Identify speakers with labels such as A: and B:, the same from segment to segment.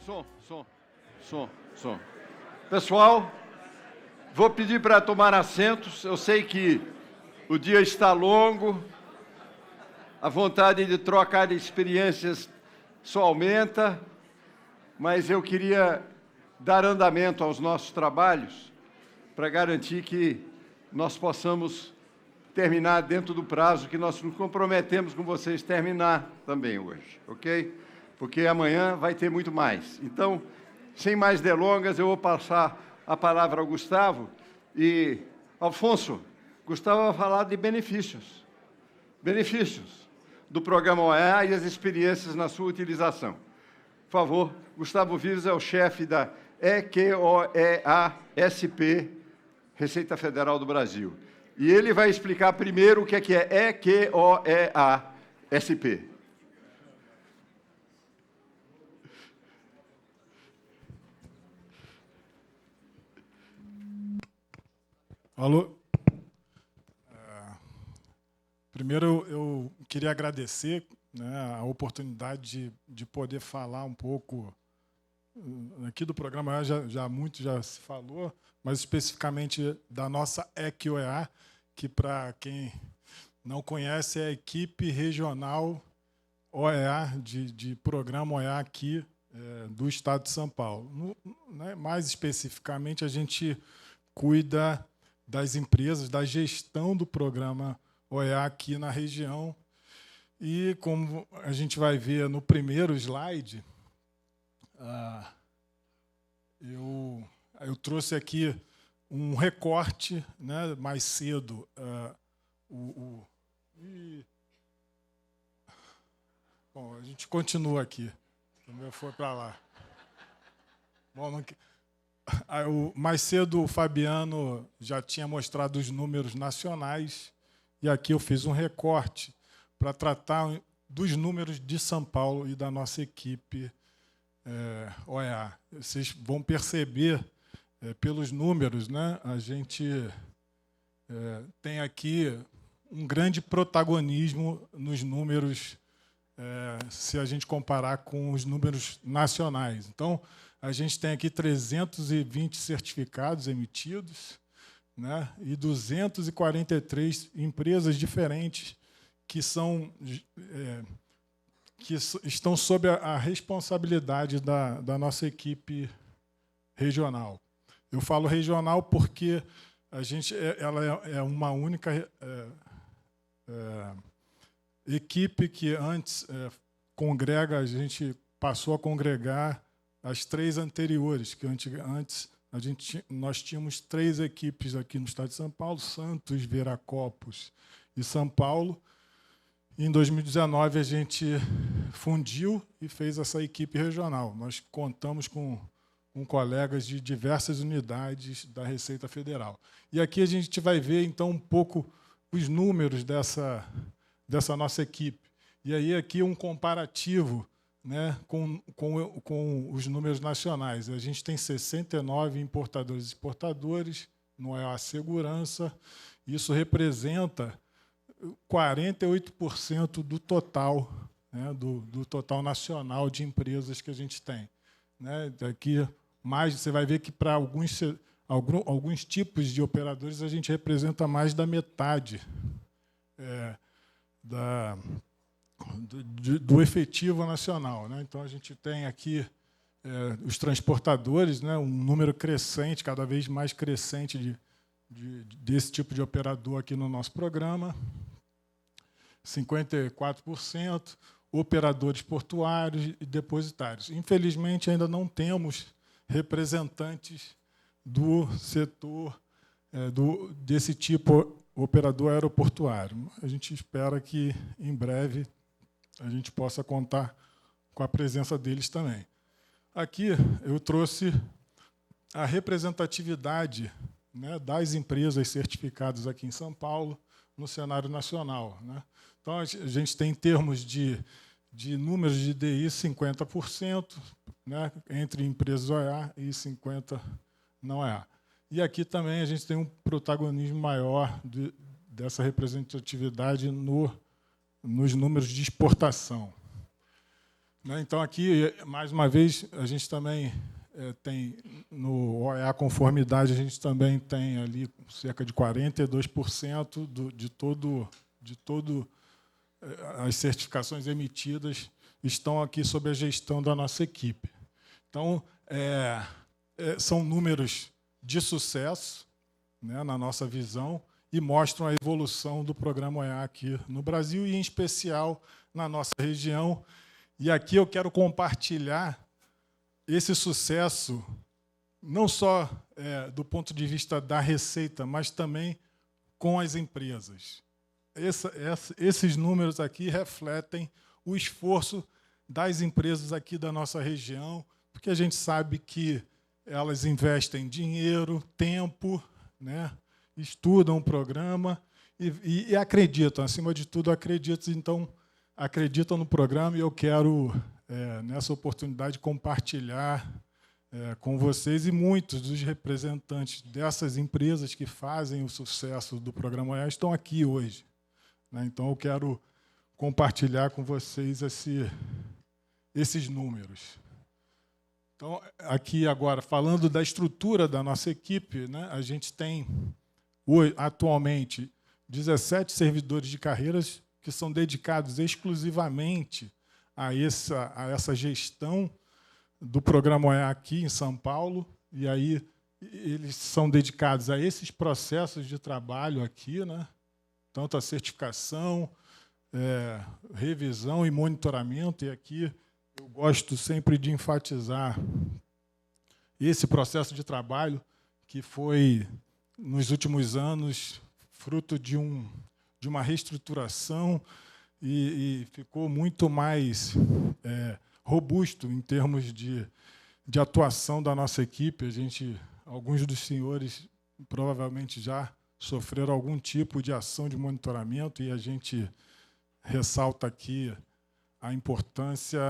A: Som. Pessoal, vou pedir para tomar assentos. Eu sei que o dia está longo, a vontade de trocar experiências só aumenta, mas eu queria dar andamento aos nossos trabalhos para garantir que nós possamos terminar dentro do prazo que nós nos comprometemos com vocês terminar também hoje, ok? Porque amanhã vai ter muito mais. Então, sem mais delongas, eu vou passar a palavra ao Gustavo. E, Alfonso, Gustavo vai falar de benefícios do programa OEA e as experiências na sua utilização. Por favor, Gustavo Vives é o chefe da EQOEA-SP, Receita Federal do Brasil. E ele vai explicar primeiro o que é EQOEA-SP.
B: Alô. Primeiro, eu queria agradecer, né, a oportunidade de poder falar um pouco aqui do programa. Já muito já se falou, mas especificamente da nossa EQOEA, que, para quem não conhece, é a equipe regional OEA, de programa OEA aqui do Estado de São Paulo. Mais especificamente, a gente cuida das empresas, da gestão do programa OEA aqui na região. E, como a gente vai ver no primeiro slide, eu trouxe aqui um recorte, né, mais cedo. Bom, a gente continua aqui. Foi para lá. Bom, mais cedo o Fabiano já tinha mostrado os números nacionais, e aqui eu fiz um recorte para tratar dos números de São Paulo e da nossa equipe OEA. Vocês vão perceber pelos números, né? A gente tem aqui um grande protagonismo nos números, se a gente comparar com os números nacionais. Então, a gente tem aqui 320 certificados emitidos, né, e 243 empresas diferentes que estão sob a responsabilidade da nossa equipe regional. Eu falo regional porque ela é uma única equipe que antes congrega, a gente passou a congregar as três anteriores, que antes nós tínhamos 3 equipes aqui no Estado de São Paulo: Santos, Viracopos e São Paulo. Em 2019, a gente fundiu e fez essa equipe regional. Nós contamos com colegas de diversas unidades da Receita Federal. E aqui a gente vai ver, então, um pouco os números dessa nossa equipe. E aí aqui um comparativo, né, com os números nacionais. A gente tem 69 importadores e exportadores no OEA Segurança. Isso representa 48% do total, né, do total nacional de empresas que a gente tem. Né? Aqui, você vai ver que para alguns tipos de operadores a gente representa mais da metade do efetivo nacional. Né? Então, a gente tem aqui os transportadores, né, um número crescente, cada vez mais crescente desse tipo de operador aqui no nosso programa, 54%, operadores portuários e depositários. Infelizmente, ainda não temos representantes do setor desse tipo operador aeroportuário. A gente espera que, em breve, a gente possa contar com a presença deles também. Aqui eu trouxe a representatividade, né, das empresas certificadas aqui em São Paulo no cenário nacional. Né? Então, a gente tem, em termos de números de DI, 50%, né, entre empresas OEA e 50% não OEA. E aqui também a gente tem um protagonismo maior dessa representatividade nos números de exportação. Né? Então, aqui, mais uma vez, a gente também tem, no OEA Conformidade, a gente também tem ali cerca de 42% de todo as certificações emitidas estão aqui sob a gestão da nossa equipe. Então, são números de sucesso, né, na nossa visão, e mostram a evolução do programa OEA aqui no Brasil e, em especial, na nossa região. E aqui eu quero compartilhar esse sucesso, não só do ponto de vista da receita, mas também com as empresas. Esses números aqui refletem o esforço das empresas aqui da nossa região, porque a gente sabe que elas investem dinheiro, tempo, né, estudam o programa e acreditam, acima de tudo, acreditam no programa, e eu quero, nessa oportunidade, compartilhar com vocês, e muitos dos representantes dessas empresas que fazem o sucesso do programa OEA estão aqui hoje. Né? Então, eu quero compartilhar com vocês esses números. Então, aqui agora, falando da estrutura da nossa equipe, né, a gente tem, atualmente, 17 servidores de carreiras que são dedicados exclusivamente a essa gestão do programa OEA aqui em São Paulo, e aí eles são dedicados a esses processos de trabalho aqui, né? Tanto a certificação, revisão e monitoramento, e aqui eu gosto sempre de enfatizar esse processo de trabalho que foi, nos últimos anos, fruto de uma reestruturação e ficou muito mais robusto em termos de atuação da nossa equipe. Alguns dos senhores provavelmente já sofreram algum tipo de ação de monitoramento, e a gente ressalta aqui a importância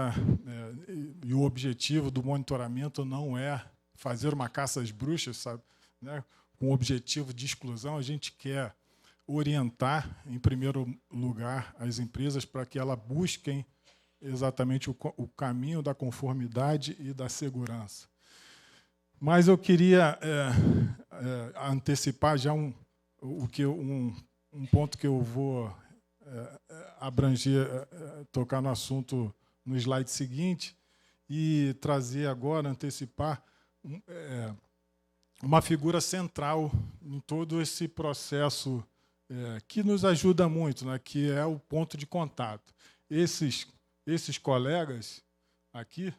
B: e o objetivo do monitoramento não é fazer uma caça às bruxas, sabe? Né? Com o objetivo de exclusão, a gente quer orientar, em primeiro lugar, as empresas para que elas busquem exatamente o caminho da conformidade e da segurança. Mas eu queria antecipar já um ponto que eu vou abranger, tocar no assunto no slide seguinte, e trazer agora, antecipar uma figura central em todo esse processo que nos ajuda muito, né, que é o ponto de contato. Esses colegas aqui,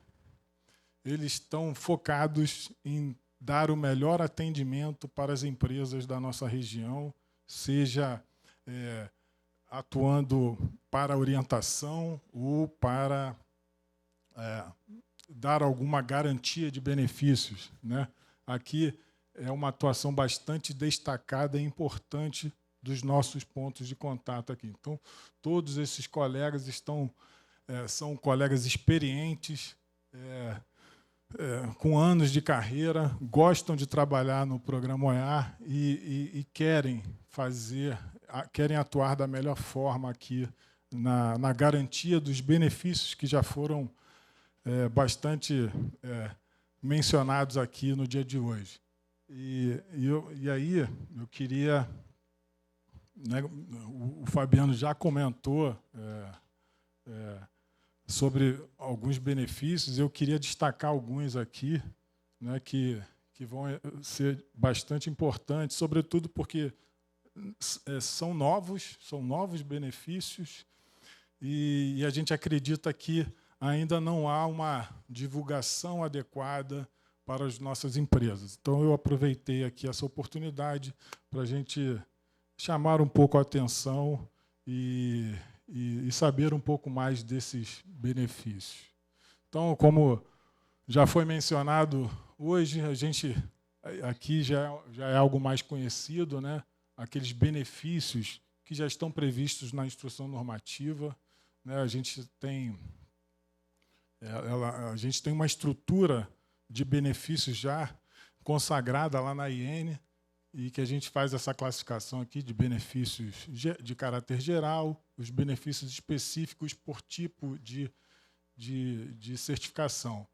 B: eles estão focados em dar o melhor atendimento para as empresas da nossa região, seja atuando para orientação ou para dar alguma garantia de benefícios, né? Aqui é uma atuação bastante destacada e importante dos nossos pontos de contato aqui. Então, todos esses colegas são colegas experientes, com anos de carreira, gostam de trabalhar no programa OEA e querem atuar da melhor forma aqui na garantia dos benefícios que já foram bastante mencionados aqui no dia de hoje. E aí eu queria, né, o Fabiano já comentou sobre alguns benefícios, eu queria destacar alguns aqui, né, que vão ser bastante importantes, sobretudo porque são novos benefícios, e a gente acredita que ainda não há uma divulgação adequada para as nossas empresas. Então, eu aproveitei aqui essa oportunidade para a gente chamar um pouco a atenção e saber um pouco mais desses benefícios. Então, como já foi mencionado hoje, a gente aqui já é algo mais conhecido, né? Aqueles benefícios que já estão previstos na instrução normativa, né? A gente tem uma estrutura de benefícios já consagrada lá na IN, e que a gente faz essa classificação aqui de benefícios de caráter geral, os benefícios específicos por tipo de de certificação.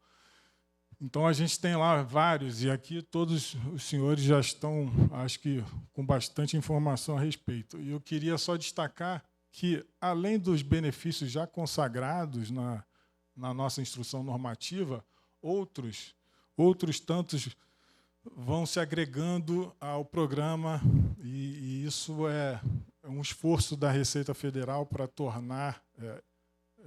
B: Então, a gente tem lá vários, e aqui todos os senhores já estão, acho que, com bastante informação a respeito. E eu queria só destacar que, além dos benefícios já consagrados na nossa instrução normativa, outros tantos vão se agregando ao programa, e isso é um esforço da Receita Federal para tornar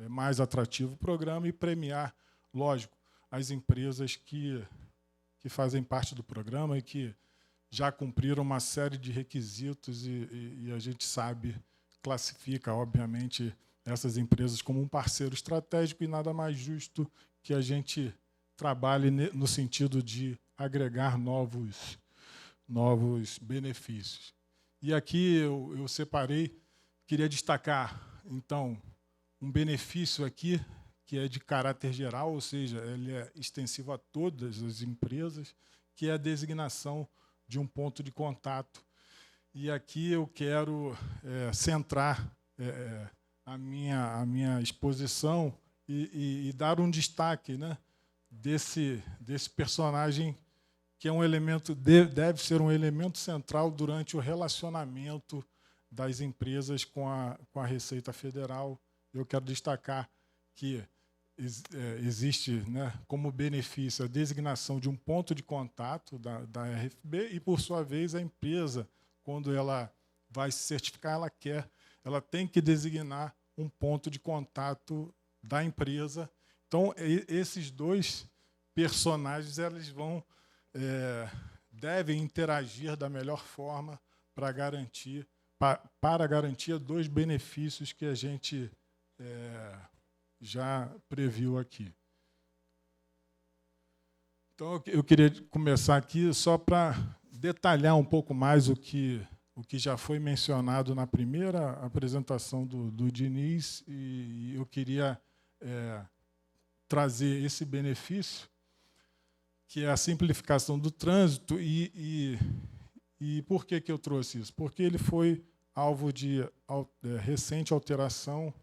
B: mais atrativo o programa e premiar, lógico, as empresas que fazem parte do programa e que já cumpriram uma série de requisitos e a gente sabe, classifica, obviamente, essas empresas como um parceiro estratégico, e nada mais justo que a gente trabalhe no sentido de agregar novos benefícios. E aqui eu separei, queria destacar, então, um benefício aqui que é de caráter geral, ou seja, ele é extensivo a todas as empresas, que é a designação de um ponto de contato. E aqui eu quero centrar a minha exposição e dar um destaque, né, desse personagem que é um elemento, deve ser um elemento central durante o relacionamento das empresas com a Receita Federal. Eu quero destacar que existe, né, como benefício a designação de um ponto de contato da RFB e, por sua vez, a empresa, quando ela vai se certificar, ela tem que designar um ponto de contato da empresa. Então, esses dois personagens devem interagir da melhor forma para garantir dois benefícios que a gente já previu aqui. Então, eu queria começar aqui só para detalhar um pouco mais o que já foi mencionado na primeira apresentação do Diniz, e eu queria trazer esse benefício, que é a simplificação do trânsito. E por que eu trouxe isso? Porque ele foi alvo de recente alteração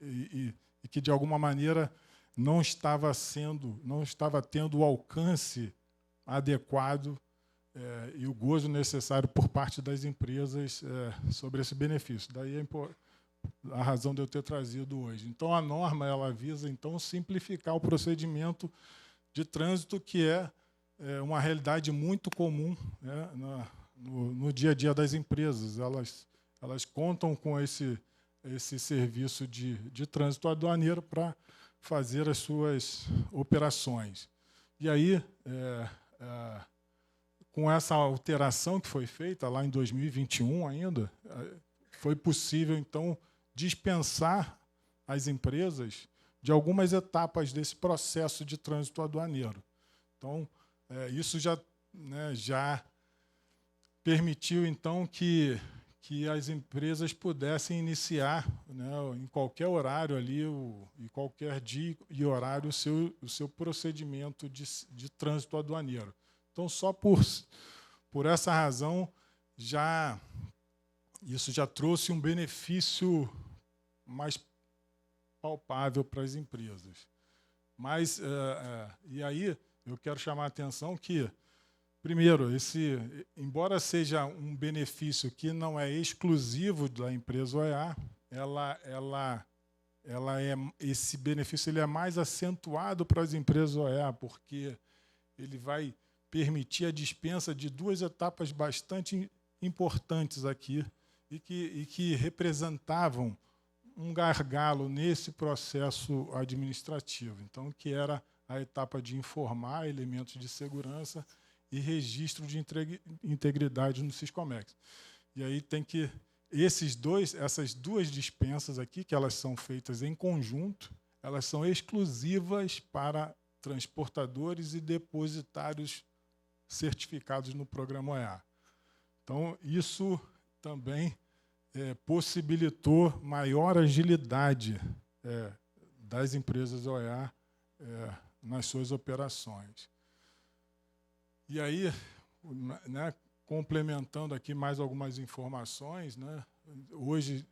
B: e que, de alguma maneira, não estava tendo o alcance adequado e o gozo necessário por parte das empresas sobre esse benefício. Daí a razão de eu ter trazido hoje. Então, a norma ela visa então simplificar o procedimento de trânsito, que é uma realidade muito comum, né, no dia a dia das empresas. Elas contam com esse serviço de trânsito aduaneiro para fazer as suas operações. E aí, com essa alteração que foi feita lá em 2021 ainda, foi possível, então, dispensar as empresas de algumas etapas desse processo de trânsito aduaneiro. Então, isso já permitiu, então, que as empresas pudessem iniciar, né, em qualquer horário ali, em qualquer dia e horário, o seu procedimento de trânsito aduaneiro. Então, só por essa razão, isso já trouxe um benefício mais palpável para as empresas. Mas, e aí, eu quero chamar a atenção que, primeiro, embora seja um benefício que não é exclusivo da empresa OEA, esse benefício ele é mais acentuado para as empresas OEA, porque ele vai permitir a dispensa de duas etapas bastante importantes aqui e que representavam um gargalo nesse processo administrativo. Então, que era a etapa de informar elementos de segurança e registro de integridade no Siscomex. E aí tem que essas duas dispensas aqui, que elas são feitas em conjunto, elas são exclusivas para transportadores e depositários certificados no programa OEA. Então, isso também possibilitou maior agilidade das empresas OEA nas suas operações. E aí, né, complementando aqui mais algumas informações, né, hoje,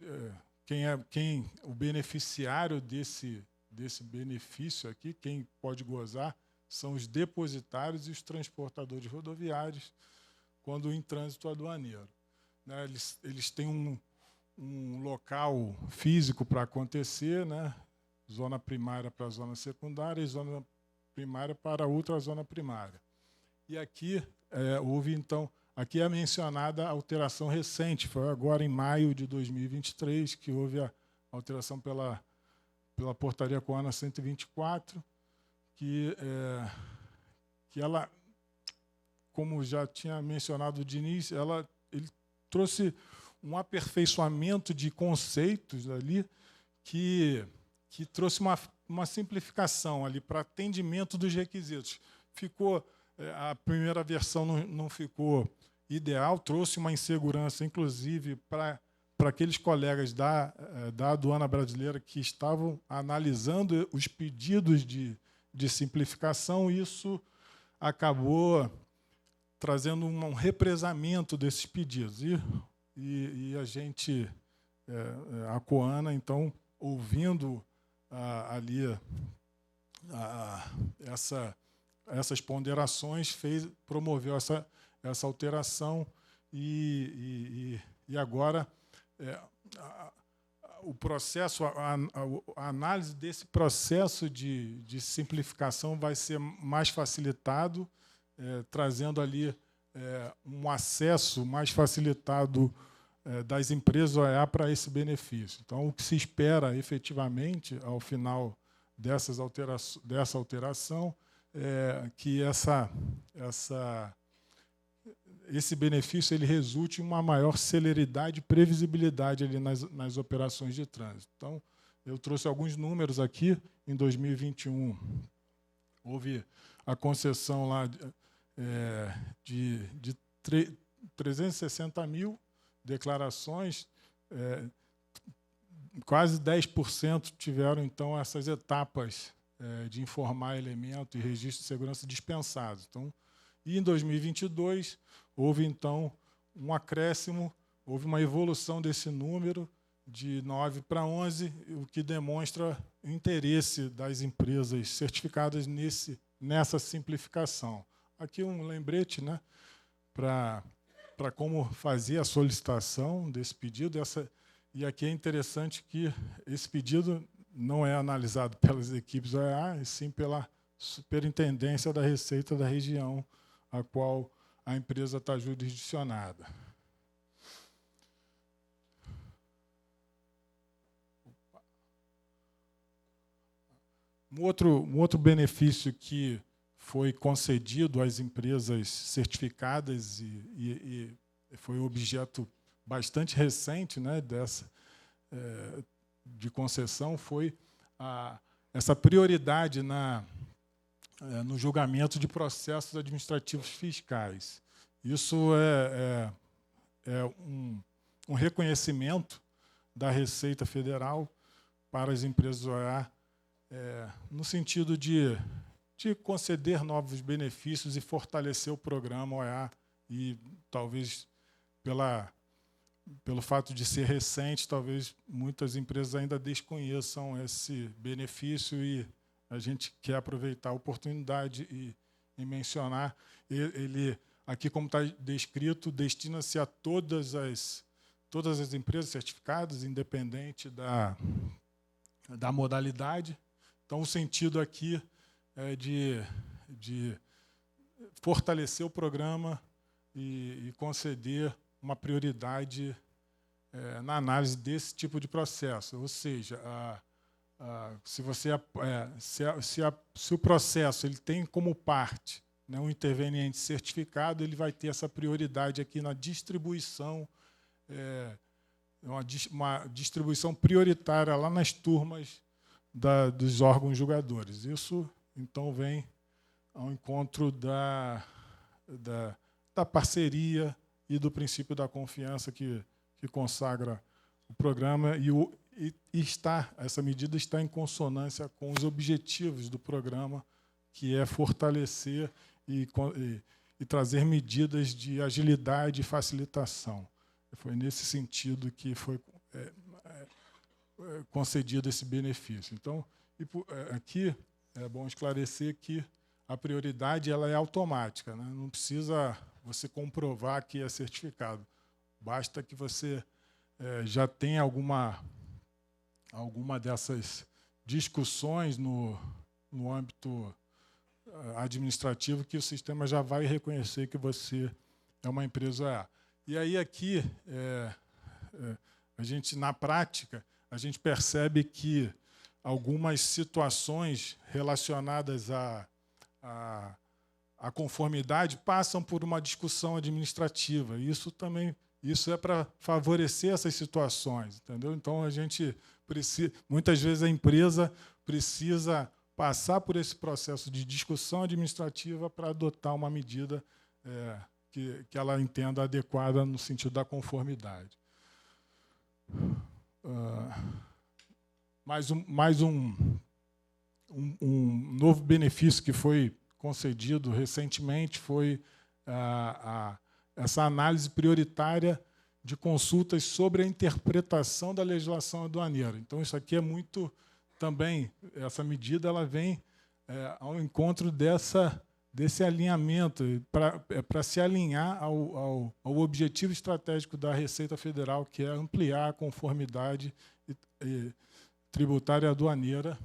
B: o beneficiário desse benefício aqui, quem pode gozar, são os depositários e os transportadores rodoviários, quando em trânsito aduaneiro. Né, eles têm um local físico para acontecer, né, zona primária para a zona secundária e zona primária para a outra zona primária. E aqui houve, então, aqui é mencionada a alteração recente, foi agora em maio de 2023 que houve a alteração pela portaria COANA 124, que ela, como já tinha mencionado de início, ele trouxe um aperfeiçoamento de conceitos ali que trouxe uma simplificação ali para atendimento dos requisitos. A primeira versão não ficou ideal, trouxe uma insegurança, inclusive, para aqueles colegas da aduana brasileira que estavam analisando os pedidos de simplificação. Isso acabou trazendo um represamento desses pedidos. E a gente, a COANA, então, ouvindo ali essas ponderações, promoveu essa alteração e agora o processo, a análise desse processo de simplificação vai ser mais facilitado, trazendo ali um acesso mais facilitado das empresas OEA para esse benefício. Então, o que se espera efetivamente ao final dessa alteração é que esse benefício ele resulte em uma maior celeridade e previsibilidade ali nas operações de trânsito. Então, eu trouxe alguns números aqui. Em 2021, houve a concessão lá de 360 mil declarações, quase 10% tiveram, então, essas etapas de informar elemento e registro de segurança dispensados. Então, e em 2022, houve, então, um acréscimo, houve uma evolução desse número de 9 para 11, o que demonstra o interesse das empresas certificadas nessa simplificação. Aqui um lembrete, né, para como fazer a solicitação desse pedido. E aqui é interessante que esse pedido não é analisado pelas equipes OEA, e sim pela Superintendência da Receita da região a qual a empresa está jurisdicionada. Um outro benefício que foi concedido às empresas certificadas e foi objeto bastante recente, né, de concessão foi essa prioridade no julgamento de processos administrativos fiscais. Isso é um reconhecimento da Receita Federal para as empresas OEA, no sentido de conceder novos benefícios e fortalecer o programa OEA, e talvez pelo fato de ser recente, talvez muitas empresas ainda desconheçam esse benefício, e a gente quer aproveitar a oportunidade e mencionar. Ele, aqui, como está descrito, destina-se a todas as empresas certificadas, independente da modalidade. Então, o sentido aqui é de fortalecer o programa e conceder uma prioridade na análise desse tipo de processo. Ou seja, se o processo ele tem como parte, né, um interveniente certificado, ele vai ter essa prioridade aqui na distribuição, uma distribuição prioritária lá nas turmas dos órgãos julgadores. Isso, então, vem ao encontro da parceria e do princípio da confiança que consagra o programa, essa medida está em consonância com os objetivos do programa, que é fortalecer e trazer medidas de agilidade e facilitação. Foi nesse sentido que foi concedido esse benefício. Então, Aqui é bom esclarecer que a prioridade ela é automática, né? Não precisa você comprovar que é certificado. Basta que você já tenha alguma dessas discussões no âmbito administrativo que o sistema já vai reconhecer que você é uma empresa A. E aí aqui, a gente, na prática, a gente percebe que algumas situações relacionadas à conformidade passam por uma discussão administrativa. Isso é para favorecer essas situações, entendeu? Então a gente precisa, muitas vezes a empresa precisa passar por esse processo de discussão administrativa para adotar uma medida que ela entenda adequada no sentido da conformidade. Mais um novo benefício que foi concedido recentemente foi essa análise prioritária de consultas sobre a interpretação da legislação aduaneira. Então, isso aqui é muito também, essa medida ela vem ao encontro desse alinhamento, para se alinhar ao objetivo estratégico da Receita Federal, que é ampliar a conformidade tributária aduaneira.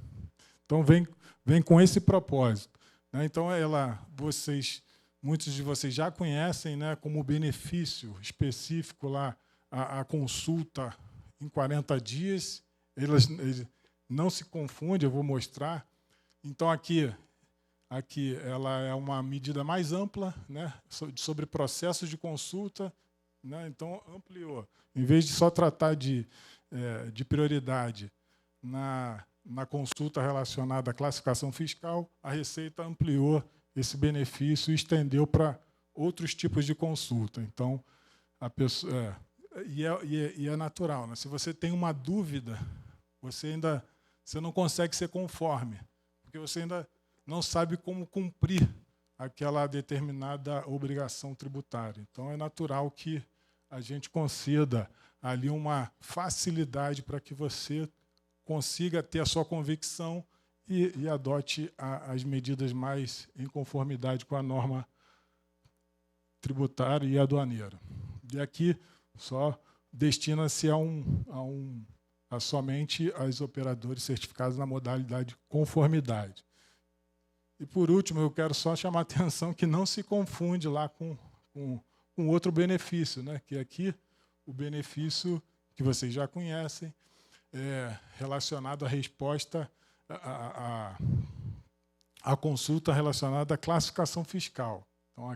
B: Então, vem com esse propósito, né? Então, muitos de vocês já conhecem, né, como benefício específico lá a consulta em 40 dias. Eles não se confundem, eu vou mostrar. Então, aqui ela é uma medida mais ampla, né, sobre processos de consulta, né? Então, ampliou. Em vez de só tratar de prioridade na consulta relacionada à classificação fiscal, a Receita ampliou esse benefício e estendeu para outros tipos de consulta. Então, a pessoa e é natural, né? Se você tem uma dúvida, você não consegue ser conforme, porque você ainda não sabe como cumprir aquela determinada obrigação tributária. Então, é natural que a gente conceda ali uma facilidade para que você consiga ter a sua convicção e adote as medidas mais em conformidade com a norma tributária e aduaneira. E aqui só destina-se a somente aos operadores certificados na modalidade conformidade. E, por último, eu quero só chamar a atenção que não se confunde lá com outro benefício, né? Que aqui o benefício que vocês já conhecem é relacionado à resposta à consulta relacionada à classificação fiscal. Então,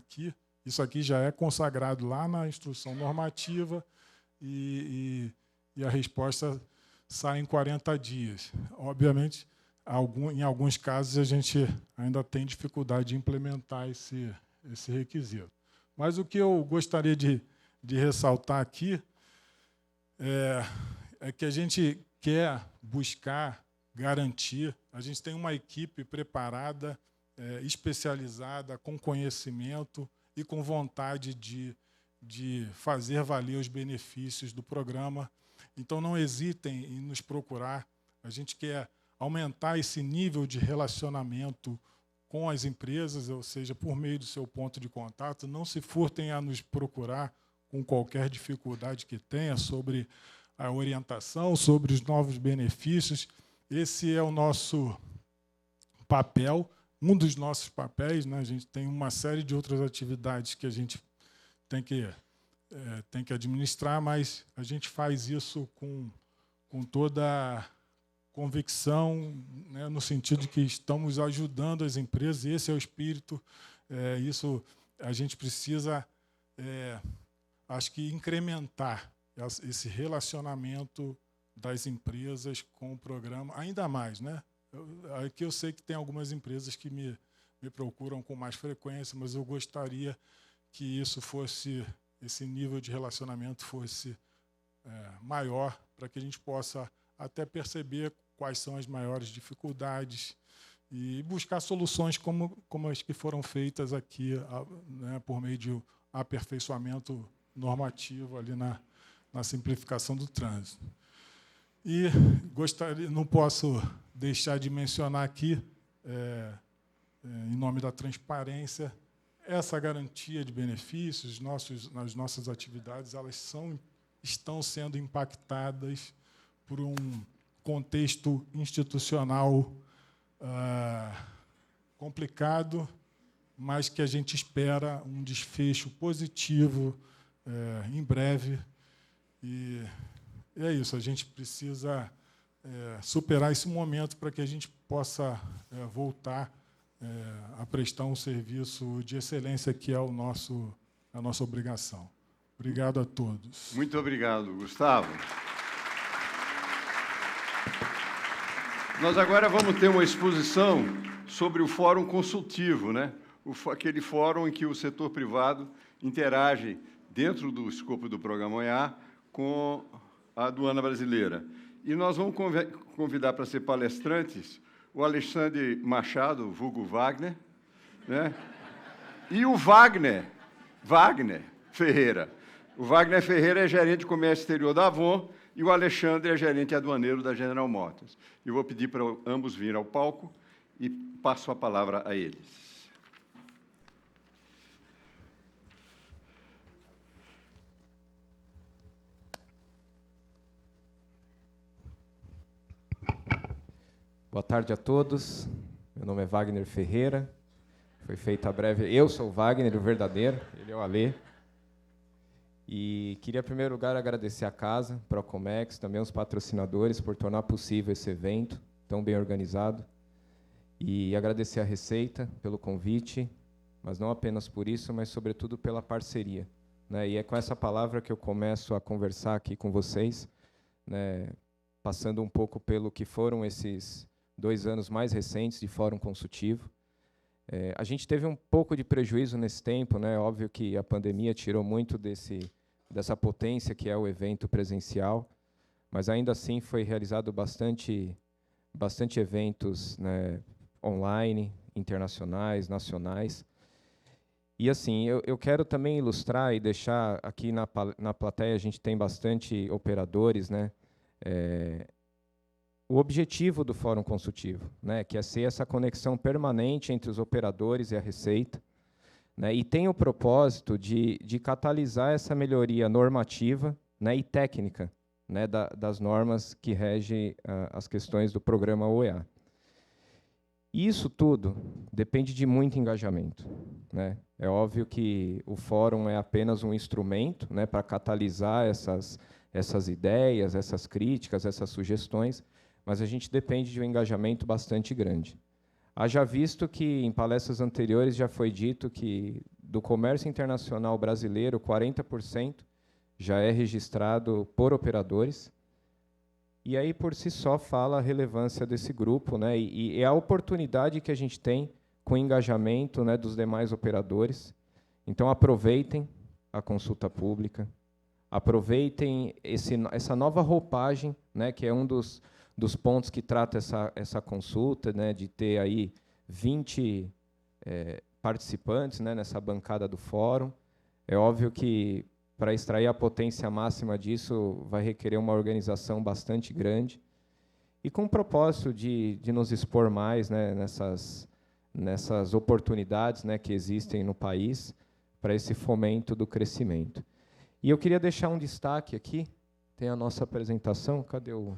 B: isso aqui já é consagrado lá na instrução normativa e a resposta sai em 40 dias. Obviamente, em alguns casos, a gente ainda tem dificuldade de implementar esse requisito. Mas o que eu gostaria de ressaltar aqui é que a gente quer buscar garantir, a gente tem uma equipe preparada, especializada, com conhecimento e com vontade de fazer valer os benefícios do programa. Então, não hesitem em nos procurar. A gente quer aumentar esse nível de relacionamento com as empresas, ou seja, por meio do seu ponto de contato. Não se furtem a nos procurar com qualquer dificuldade que tenha sobre a orientação, sobre os novos benefícios. Esse é o nosso papel, um dos nossos papéis, né? A gente tem uma série de outras atividades que a gente tem que administrar, mas a gente faz isso com toda a convicção, né, no sentido de que estamos ajudando as empresas, e esse é o espírito. Isso a gente precisa, acho que, incrementar esse relacionamento das empresas com o programa, ainda mais, né? Aqui eu sei que tem algumas empresas que me procuram com mais frequência, mas eu gostaria que esse nível de relacionamento fosse maior, para que a gente possa até perceber quais são as maiores dificuldades e buscar soluções como as que foram feitas aqui, né, por meio de aperfeiçoamento normativo ali na simplificação do trânsito. E não posso deixar de mencionar aqui, em nome da transparência, essa garantia de benefícios, nas nossas atividades, elas estão sendo impactadas por um contexto institucional complicado, mas que a gente espera um desfecho positivo em breve. E é isso, a gente precisa superar esse momento para que a gente possa voltar a prestar um serviço de excelência, que é a nossa obrigação. Obrigado a todos.
A: Muito obrigado, Gustavo. Nós agora vamos ter uma exposição sobre o Fórum Consultivo, né? Aquele fórum em que o setor privado interage dentro do escopo do Programa OEA com a aduana brasileira. E nós vamos convidar para ser palestrantes o Alexandre Machado, vulgo Wagner, né? E o Wagner Ferreira. O Wagner Ferreira é gerente de comércio exterior da Avon e o Alexandre é gerente aduaneiro da General Motors. Eu vou pedir para ambos virem ao palco e passo a palavra a eles.
C: Boa tarde a todos. Meu nome é Wagner Ferreira. Foi feita a breve... Eu sou o Wagner, o verdadeiro. Ele é o Alê. E queria, em primeiro lugar, agradecer a casa, Procomex, também os patrocinadores, por tornar possível esse evento tão bem organizado. E agradecer a Receita pelo convite, mas não apenas por isso, mas, sobretudo, pela parceria, né? E é com essa palavra que eu começo a conversar aqui com vocês, né? Passando um pouco pelo que foram esses 2 anos mais recentes de Fórum Consultivo. A gente teve um pouco de prejuízo nesse tempo, né? Óbvio que a pandemia tirou muito dessa potência que é o evento presencial, mas ainda assim foi realizado bastante eventos, né, online, internacionais, nacionais. E assim, eu quero também ilustrar e deixar aqui na plateia, a gente tem bastante operadores, né? O objetivo do Fórum Consultivo, né, que é ser essa conexão permanente entre os operadores e a Receita, né, e tem o propósito de catalisar essa melhoria normativa, né, e técnica, né, das normas que regem as questões do programa OEA. E isso tudo depende de muito engajamento, né? É óbvio que o fórum é apenas um instrumento, né, para catalisar essas ideias, essas críticas, essas sugestões, mas a gente depende de um engajamento bastante grande. Haja visto que, em palestras anteriores, já foi dito que, do comércio internacional brasileiro, 40% já é registrado por operadores, e aí, por si só, fala a relevância desse grupo, né, e é a oportunidade que a gente tem com o engajamento, né, dos demais operadores. Então, aproveitem a consulta pública, aproveitem essa nova roupagem, né, que é um dos pontos que trata essa consulta, né, de ter aí 20 participantes, né, nessa bancada do fórum. É óbvio que, para extrair a potência máxima disso, vai requerer uma organização bastante grande e com o propósito de nos expor mais, né, nessas oportunidades, né, que existem no país para esse fomento do crescimento. E eu queria deixar um destaque aqui, tem a nossa apresentação, cadê o...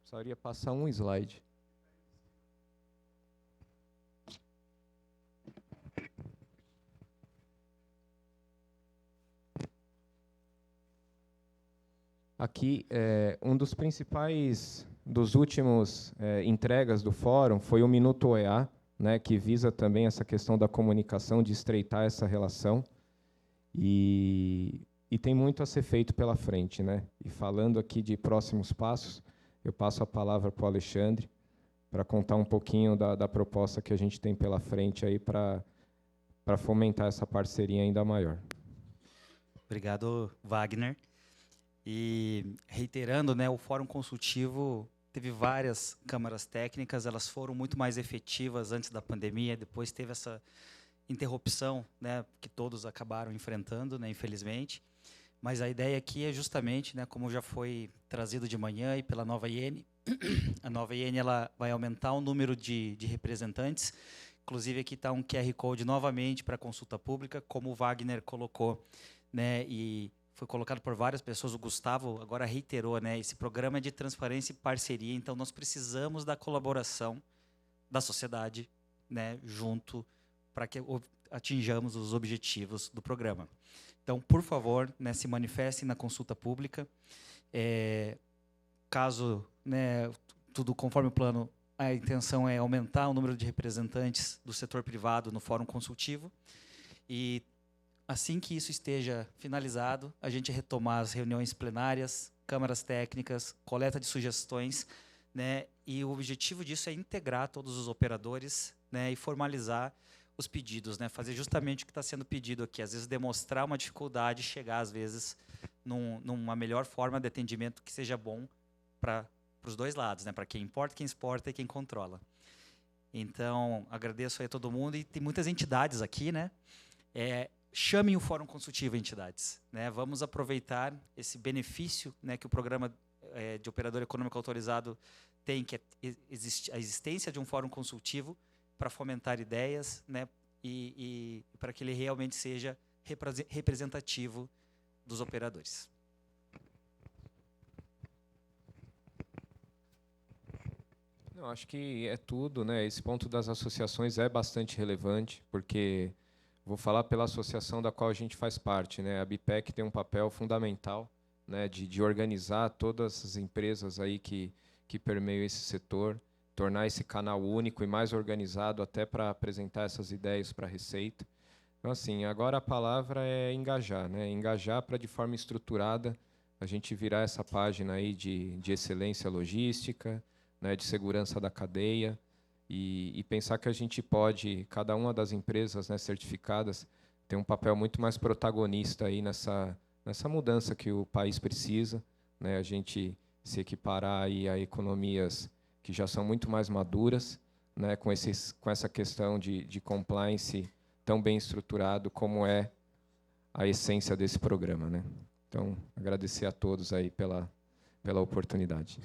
C: Precisaria passar um slide. Aqui, um dos principais, dos últimos entregas do fórum foi o Minuto OEA, né, que visa também essa questão da comunicação, de estreitar essa relação, e tem muito a ser feito pela frente, né? E falando aqui de próximos passos, eu passo a palavra para o Alexandre, para contar um pouquinho da proposta que a gente tem pela frente aí para fomentar essa parceria ainda maior.
D: Obrigado, Wagner. E, reiterando, né, o Fórum Consultivo teve várias câmaras técnicas, elas foram muito mais efetivas antes da pandemia, depois teve essa interrupção, né, que todos acabaram enfrentando, né, infelizmente. Mas a ideia aqui é justamente, né, como já foi trazido de manhã e pela Nova IN, A nova IN ela vai aumentar o número de representantes. Inclusive, aqui está um QR Code novamente para consulta pública, como o Wagner colocou, né, e foi colocado por várias pessoas. O Gustavo agora reiterou, né, esse programa é de transparência e parceria, então nós precisamos da colaboração da sociedade, né, junto para que atinjamos os objetivos do programa. Então, por favor, né, se manifestem na consulta pública. Caso, né, tudo conforme o plano, a intenção é aumentar o número de representantes do setor privado no fórum consultivo. E assim que isso esteja finalizado, a gente retomar as reuniões plenárias, câmaras técnicas, coleta de sugestões, né, e o objetivo disso é integrar todos os operadores, né, e formalizar os pedidos, né, fazer justamente o que está sendo pedido aqui, às vezes demonstrar uma dificuldade, chegar às vezes numa melhor forma de atendimento que seja bom para os dois lados, né, para quem importa, quem exporta e quem controla. Então, agradeço aí a todo mundo, e tem muitas entidades aqui, né, chamem o Fórum Consultivo entidades, né, vamos aproveitar esse benefício, né, que o programa de operador econômico autorizado tem, que é a existência de um fórum consultivo para fomentar ideias, né, e para que ele realmente seja representativo dos operadores.
C: Não, acho que é tudo, né? Esse ponto das associações é bastante relevante, porque vou falar pela associação da qual a gente faz parte, né? A BIPEC tem um papel fundamental, né, de organizar todas as empresas aí que permeiam esse setor, tornar esse canal único e mais organizado até para apresentar essas ideias para a Receita. Então, assim, agora a palavra é engajar, né? Engajar para, de forma estruturada, a gente virar essa página aí de excelência logística, né, de segurança da cadeia, e pensar que a gente pode, cada uma das empresas, né, certificadas, ter um papel muito mais protagonista aí nessa mudança que o país precisa, né? A gente se equiparar aí a economias que já são muito mais maduras, né, com essa questão de compliance tão bem estruturado como é a essência desse programa, né? Então, agradecer a todos aí pela oportunidade.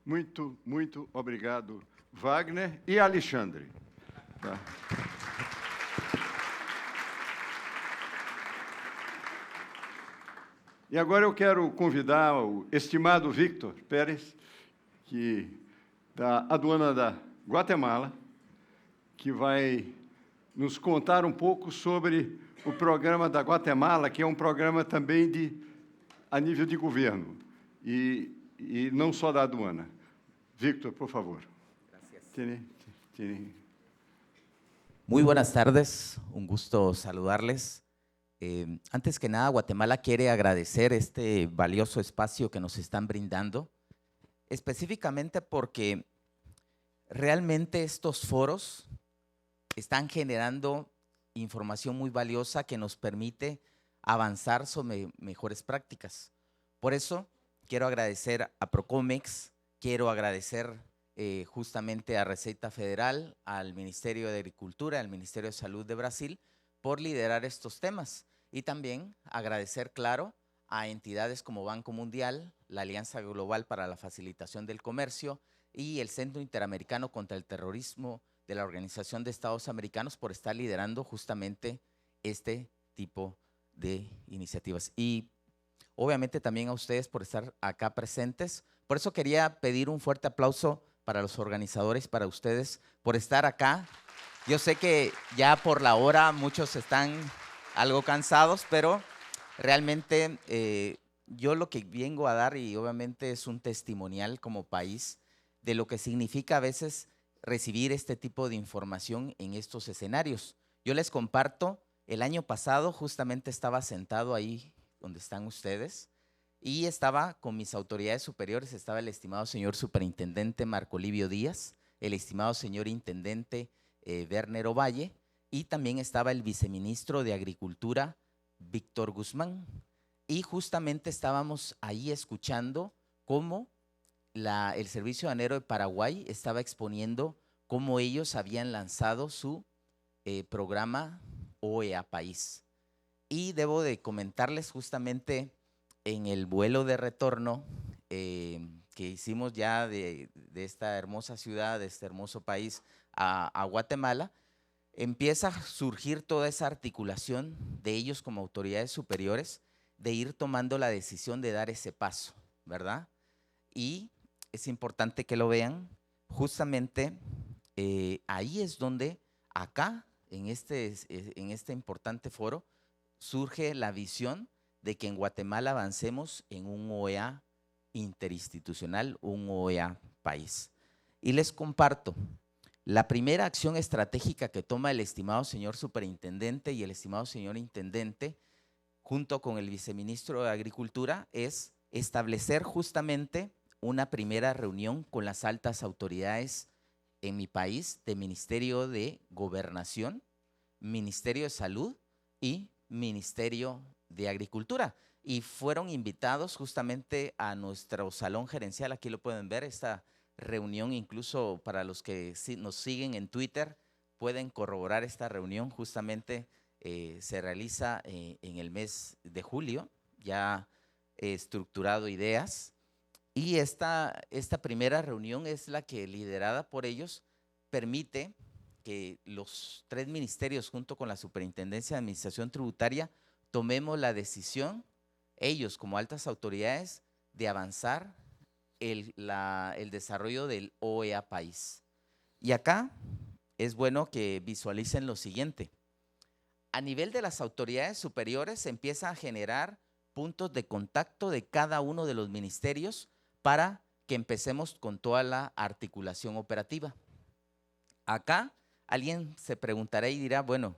A: Muito, muito obrigado, Wagner e Alexandre. Tá. E agora eu quero convidar o estimado Victor Pérez, da aduana da Guatemala, que vai nos contar um pouco sobre o programa da Guatemala, que é um programa também a nível de governo, e não só da aduana. Victor, por favor.
E: Gracias. Muy buenas tardes, un gusto saludarles. Antes que nada, Guatemala quiere agradecer este valioso espacio que nos están brindando, específicamente porque realmente estos foros están generando información muy valiosa que nos permite avanzar sobre mejores prácticas. Por eso quiero agradecer a Procomex, quiero agradecer justamente a Receita Federal, al Ministerio de Agricultura, al Ministerio de Salud de Brasil, por liderar estos temas. Y también agradecer, claro, a entidades como Banco Mundial, la Alianza Global para la Facilitación del Comercio y el Centro Interamericano contra el Terrorismo de la Organización de Estados Americanos por estar liderando justamente este tipo de iniciativas. Y obviamente también a ustedes por estar acá presentes. Por eso quería pedir un fuerte aplauso para los organizadores, para ustedes, por estar acá. Yo sé que ya por la hora muchos están algo cansados, pero realmente yo lo que vengo a dar, y obviamente es un testimonial como país, de lo que significa a veces recibir este tipo de información en estos escenarios. Yo les comparto, el año pasado justamente estaba sentado ahí donde están ustedes y estaba con mis autoridades superiores, estaba el estimado señor superintendente Marco Livio Díaz, el estimado señor intendente Werner Ovalle, y también estaba el viceministro de Agricultura, Víctor Guzmán. Y justamente estábamos ahí escuchando cómo el Servicio Aduanero de Paraguay estaba exponiendo cómo ellos habían lanzado su programa OEA País. Y debo de comentarles justamente en el vuelo de retorno, hicimos ya de esta hermosa ciudad, de este hermoso país a Guatemala, empieza a surgir toda esa articulación de ellos como autoridades superiores, de ir tomando la decisión de dar ese paso, ¿verdad? Y es importante que lo vean, justamente ahí es donde acá, en este importante foro, surge la visión de que en Guatemala avancemos en un OEA interinstitucional, un OEA país. Y les comparto, la primera acción estratégica que toma el estimado señor superintendente y el estimado señor intendente, junto con el viceministro de Agricultura, es establecer justamente una primera reunión con las altas autoridades en mi país de Ministerio de Gobernación, Ministerio de Salud y Ministerio de Agricultura. Y fueron invitados justamente a nuestro salón gerencial, aquí lo pueden ver, esta reunión, incluso para los que nos siguen en Twitter, pueden corroborar esta reunión, justamente se realiza en el mes de julio, ya estructurado ideas, y esta primera reunión es la que, liderada por ellos, permite que los 3 ministerios junto con la Superintendencia de Administración Tributaria tomemos la decisión, ellos como altas autoridades, de avanzar el desarrollo del OEA país. Y acá es bueno que visualicen lo siguiente. A nivel de las autoridades superiores se empieza a generar puntos de contacto de cada uno de los ministerios para que empecemos con toda la articulación operativa. Acá alguien se preguntará y dirá, bueno,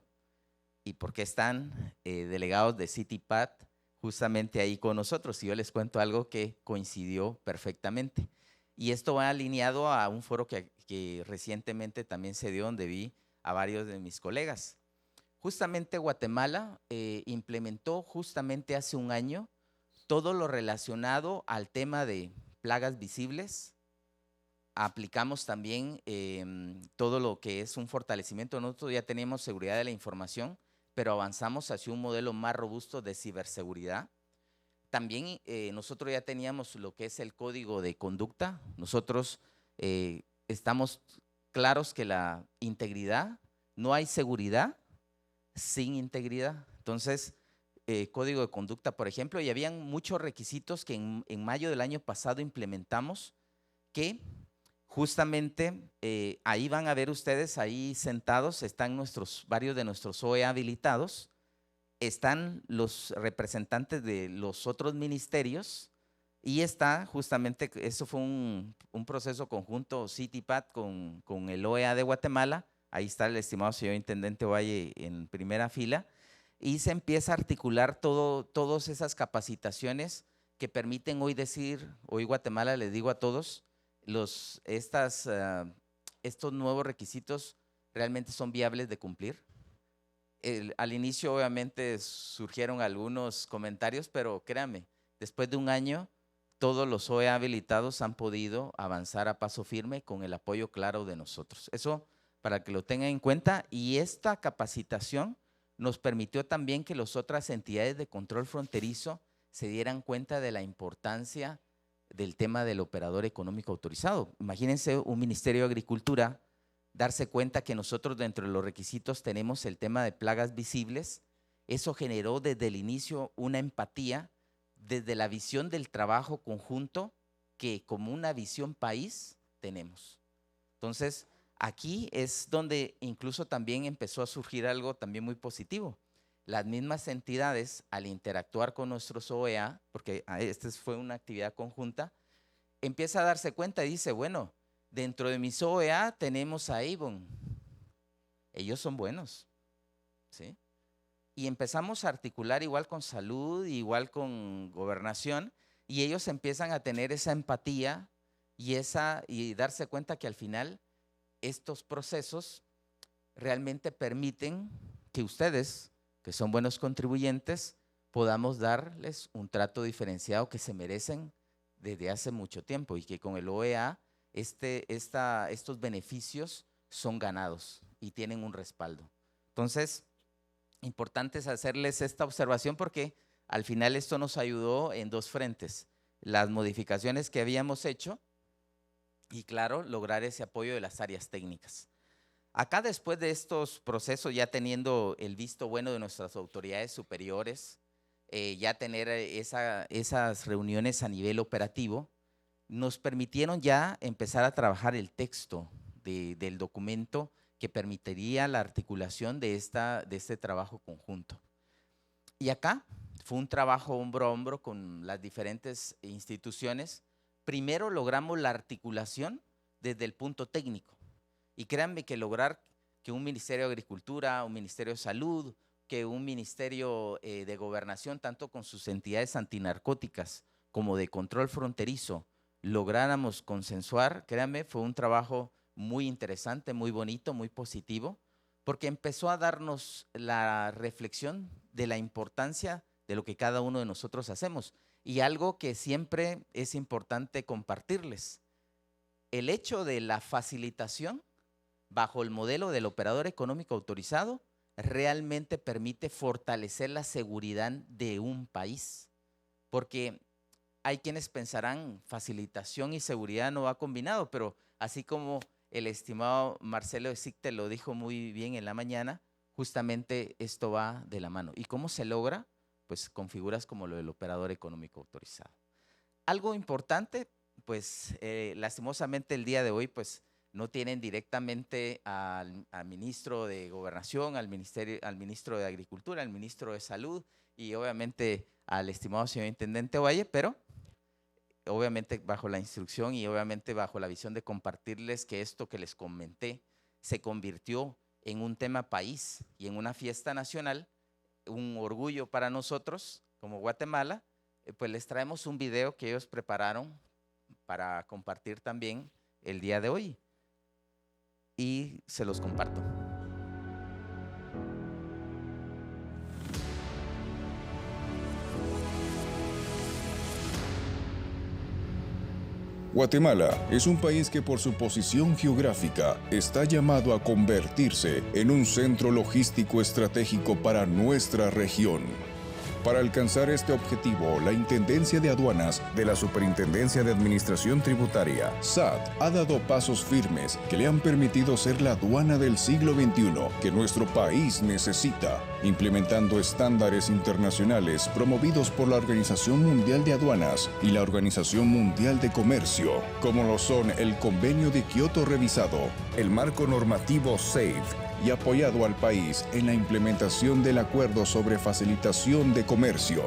E: ¿y por qué están delegados de CITIPAT justamente ahí con nosotros? Y yo les cuento algo que coincidió perfectamente. Y esto va alineado a un foro que recientemente también se dio, donde vi a varios de mis colegas. Justamente Guatemala implementó justamente hace un año todo lo relacionado al tema de plagas visibles. Aplicamos también todo lo que es un fortalecimiento. Nosotros ya teníamos seguridad de la información, pero avanzamos hacia un modelo más robusto de ciberseguridad. También nosotros ya teníamos lo que es el código de conducta. Nosotros estamos claros que la integridad, no hay seguridad sin integridad. Entonces, código de conducta, por ejemplo, y habían muchos requisitos que en mayo del año pasado implementamos, que justamente ahí van a ver ustedes, ahí sentados, están varios de nuestros OEA habilitados, están los representantes de los otros ministerios y está justamente, eso fue un proceso conjunto CITIPAT con el OEA de Guatemala. Ahí está el estimado señor intendente Valle en primera fila, y se empieza a articular todas esas capacitaciones que permiten hoy decir, hoy Guatemala, les digo a todos, estos nuevos requisitos realmente son viables de cumplir. Al inicio obviamente surgieron algunos comentarios, pero créanme, después de un año todos los OEA habilitados han podido avanzar a paso firme con el apoyo claro de nosotros. Eso para que lo tengan en cuenta, y esta capacitación nos permitió también que las otras entidades de control fronterizo se dieran cuenta de la importancia del tema del operador económico autorizado. Imagínense un Ministerio de Agricultura darse cuenta que nosotros dentro de los requisitos tenemos el tema de plagas visibles. Eso generó desde el inicio una empatía, desde la visión del trabajo conjunto que como una visión país tenemos. Entonces, aquí es donde incluso también empezó a surgir algo también muy positivo. Las mismas entidades, al interactuar con nuestros OEA, porque esta fue una actividad conjunta, empieza a darse cuenta y dice, bueno, dentro de mis OEA tenemos a Avon, ellos son buenos, ¿sí? Y empezamos a articular igual con salud, igual con gobernación, y ellos empiezan a tener esa empatía y darse cuenta que al final estos procesos realmente permiten que ustedes, que son buenos contribuyentes, podamos darles un trato diferenciado que se merecen desde hace mucho tiempo, y que con el OEA estos beneficios son ganados y tienen un respaldo. Entonces, importante es hacerles esta observación, porque al final esto nos ayudó en dos frentes. las modificaciones que habíamos hecho y, claro, lograr ese apoyo de las áreas técnicas. Acá, después de estos procesos, ya teniendo el visto bueno de nuestras autoridades superiores, ya tener esas reuniones a nivel operativo, nos permitieron ya empezar a trabajar el texto del documento que permitiría la articulación de este trabajo conjunto. Y acá fue un trabajo hombro a hombro con las diferentes instituciones. Primero logramos la articulación desde el punto técnico. Y créanme que lograr que un Ministerio de Agricultura, un Ministerio de Salud, que un Ministerio de Gobernación, tanto con sus entidades antinarcóticas como de control fronterizo, lográramos consensuar, créanme, fue un trabajo muy interesante, muy bonito, muy positivo, porque empezó a darnos la reflexión de la importancia de lo que cada uno de nosotros hacemos. Y algo que siempre es importante compartirles, el hecho de la facilitación bajo el modelo del operador económico autorizado realmente permite fortalecer la seguridad de un país, porque hay quienes pensarán facilitación y seguridad no va combinado, pero así como el estimado Marcelo Exigte lo dijo muy bien en la mañana, justamente esto va de la mano. ¿Y cómo se logra? Pues con figuras como lo del operador económico autorizado. Algo importante, pues lastimosamente el día de hoy, pues no tienen directamente al ministro de Gobernación, al ministro de Agricultura, al ministro de Salud y obviamente al estimado señor Intendente Valle, pero obviamente bajo la instrucción y obviamente bajo la visión de compartirles que esto que les comenté se convirtió en un tema país y en una fiesta nacional, un orgullo para nosotros como Guatemala, pues les traemos un video que ellos prepararon para compartir también el día de hoy y se los comparto.
F: Guatemala es un país que por su posición geográfica está llamado a convertirse en un centro logístico estratégico para nuestra región. Para alcanzar este objetivo, la Intendencia de Aduanas de la Superintendencia de Administración Tributaria, SAT, ha dado pasos firmes que le han permitido ser la aduana del siglo XXI que nuestro país necesita, implementando estándares internacionales promovidos por la Organización Mundial de Aduanas y la Organización Mundial de Comercio, como lo son el Convenio de Kioto revisado, el marco normativo SAFE, y apoyado al país en la implementación del Acuerdo sobre Facilitación de Comercio.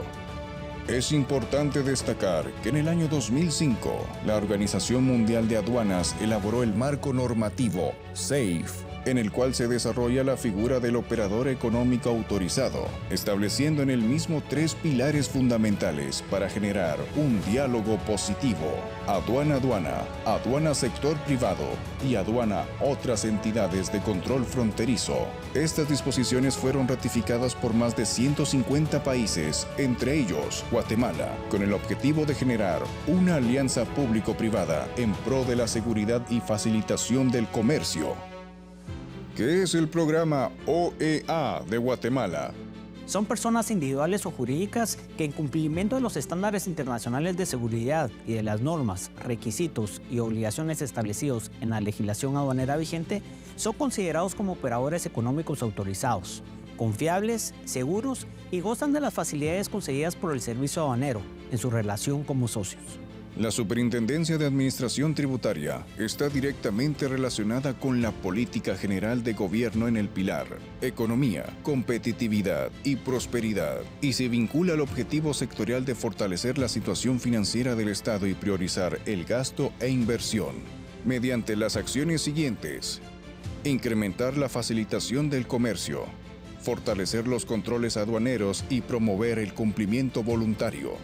F: Es importante destacar que en el año 2005, la Organización Mundial de Aduanas elaboró el marco normativo SAFE, en el cual se desarrolla la figura del operador económico autorizado, estableciendo en el mismo 3 pilares fundamentales para generar un diálogo positivo: aduana-aduana, aduana-sector privado y aduana-otras entidades de control fronterizo. Estas disposiciones fueron ratificadas por más de 150 países, entre ellos Guatemala, con el objetivo de generar una alianza público-privada en pro de la seguridad y facilitación del comercio. ¿Qué es el programa OEA de Guatemala?
G: Son personas individuales o jurídicas que, en cumplimiento de los estándares internacionales de seguridad y de las normas, requisitos y obligaciones establecidos en la legislación aduanera vigente, son considerados como operadores económicos autorizados, confiables, seguros y gozan de las facilidades concedidas por el servicio aduanero en su relación como socios.
F: La Superintendencia de Administración Tributaria está directamente relacionada con la política general de gobierno en el pilar Economía, Competitividad y Prosperidad, y se vincula al objetivo sectorial de fortalecer la situación financiera del Estado y priorizar el gasto e inversión, mediante las acciones siguientes: incrementar la facilitación del comercio, fortalecer los controles aduaneros y promover el cumplimiento voluntario.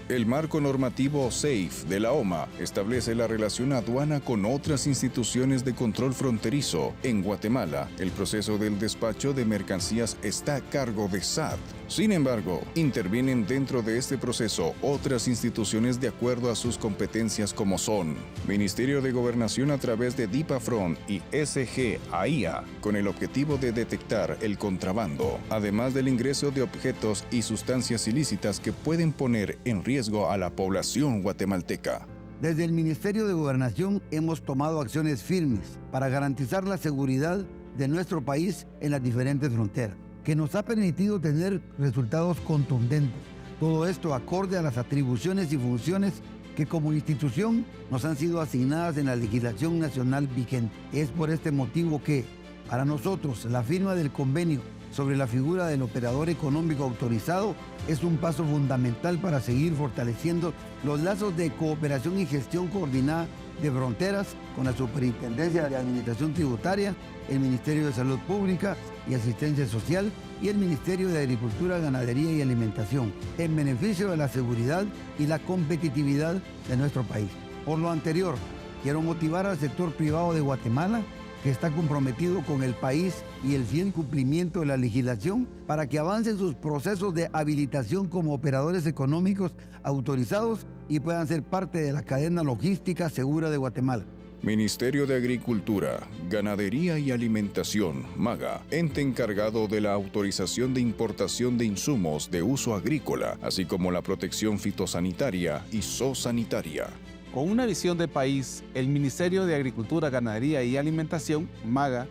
F: El marco normativo SAFE de la OMA establece la relación aduana con otras instituciones de control fronterizo. En Guatemala, el proceso del despacho de mercancías está a cargo de SAT. Sin embargo, intervienen dentro de este proceso otras instituciones de acuerdo a sus competencias como son Ministerio de Gobernación a través de DIPAFRON y SGAIA, con el objetivo de detectar el contrabando, además del ingreso de objetos y sustancias ilícitas que pueden poner en riesgo a la población guatemalteca.
H: Desde el Ministerio de Gobernación hemos tomado acciones firmes para garantizar la seguridad de nuestro país en las diferentes fronteras, que nos ha permitido tener resultados contundentes. Todo esto acorde a las atribuciones y funciones que como institución nos han sido asignadas en la legislación nacional vigente. Es por este motivo que, para nosotros, la firma del convenio sobre la figura del operador económico autorizado es un paso fundamental para seguir fortaleciendo los lazos de cooperación y gestión coordinada de fronteras con la Superintendencia de Administración Tributaria, el Ministerio de Salud Pública y Asistencia Social y el Ministerio de Agricultura, Ganadería y Alimentación, en beneficio de la seguridad y la competitividad de nuestro país. Por lo anterior, quiero motivar al sector privado de Guatemala, que está comprometido con el país y el fiel cumplimiento de la legislación para que avancen sus procesos de habilitación como operadores económicos autorizados y puedan ser parte de la cadena logística segura de Guatemala.
F: Ministerio de Agricultura, Ganadería y Alimentación, MAGA, ente encargado de la autorización de importación de insumos de uso agrícola, así como la protección fitosanitaria y zoosanitaria.
I: Con una visión de país, el Ministerio de Agricultura, Ganadería y Alimentación, MAGA,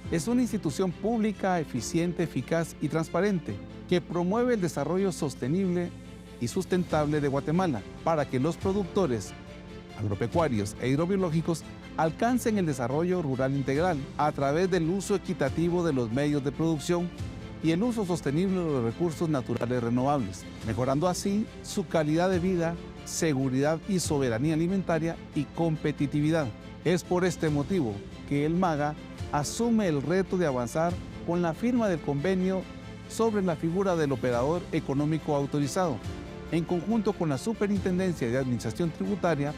I: es una institución pública, eficiente, eficaz y transparente que promueve el desarrollo sostenible y sustentable de Guatemala para que los productores agropecuarios e hidrobiológicos alcancen el desarrollo rural integral a través del uso equitativo de los medios de producción y el uso sostenible de los recursos naturales renovables, mejorando así su calidad de vida, seguridad y soberanía alimentaria y competitividad. Es por este motivo que el MAGA asume el reto de avanzar con la firma del convenio sobre la figura del operador económico autorizado, en conjunto con la Superintendencia de Administración Tributaria,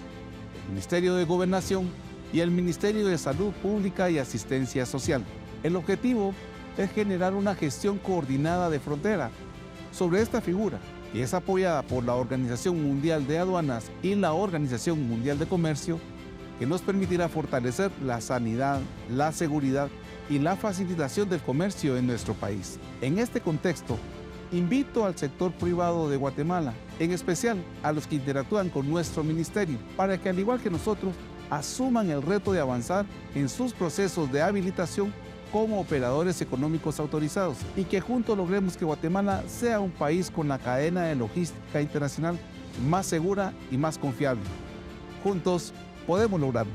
I: el Ministerio de Gobernación y el Ministerio de Salud Pública y Asistencia Social. El objetivo es generar una gestión coordinada de frontera sobre esta figura, que es apoyada por la Organización Mundial de Aduanas y la Organización Mundial de Comercio, que nos permitirá fortalecer la sanidad, la seguridad y la facilitación del comercio en nuestro país. En este contexto, invito al sector privado de Guatemala, en especial a los que interactúan con nuestro ministerio, para que al igual que nosotros, asuman el reto de avanzar en sus procesos de habilitación como operadores económicos autorizados y que juntos logremos que Guatemala sea un país con la cadena de logística internacional más segura y más confiable. Juntos podemos lograrlo.